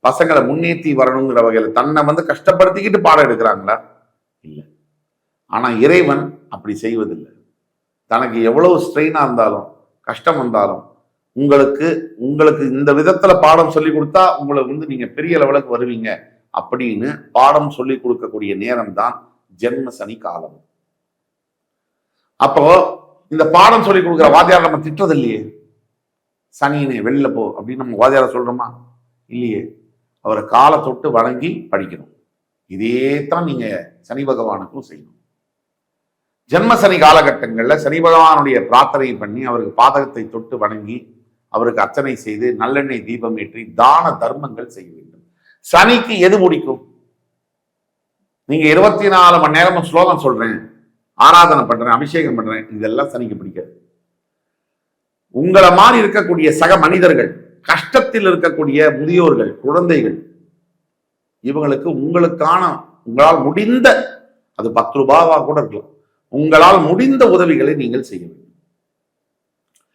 பசங்களை முன்னேற்றி வரணுங்கிற வகையில தன்னை கஷ்டப்படுத்திக்கிட்டு பாடம் எடுக்கிறாங்களா? இல்லை. ஆனா இறைவன் அப்படி செய்வதில்லை. தனக்கு எவ்வளவு ஸ்ட்ரெயினா இருந்தாலும் கஷ்டம் வந்தாலும் உங்களுக்கு இந்த விதத்துல பாடம் சொல்லி கொடுத்தா உங்களை நீங்க பெரிய லெவலுக்கு வருவீங்க அப்படின்னு பாடம் சொல்லி கொடுக்கக்கூடிய நேரம் தான் ஜென்ம சனி காலம். அப்போ இந்த பாடம் சொல்லி கொடுக்குற வாத்தியார் நம்ம திட்டுறது இல்லையே. சனியனே வெளியில போ அப்படின்னு நம்ம வாத்தியார சொல்றோமா? இல்லையே. அவரை காலை தொட்டு வணங்கி படிக்கணும். இதே தான் நீங்க சனி பகவானுக்கும் செய்யணும். ஜென்ம சனி காலகட்டங்கள்ல சனி பகவானுடைய பிரார்த்தனை பண்ணி அவருக்கு பாதகத்தை தொட்டு வணங்கி அவருக்கு அர்ச்சனை செய்து நல்லெண்ணெய் தீபம் ஏற்றி தான தர்மங்கள் செய்ய வேண்டும். சனிக்கு எது முடிக்கும்? நீங்க 24 மணி நேரமும் ஸ்லோகம் சொல்றேன், ஆராதனை பண்றேன், அபிஷேகம் பண்றேன், இதெல்லாம் சனிக்கு பிடிக்காது. உங்களை மாதிரி இருக்கக்கூடிய சக மனிதர்கள், கஷ்டத்தில் இருக்கக்கூடிய முதியோர்கள், குழந்தைகள், இவங்களுக்கு உங்களால் முடிந்த, அது 10 ரூபாவா கூட இருக்கலாம், உங்களால் முடிந்த உதவிகளை நீங்கள் செய்ய வேண்டும்.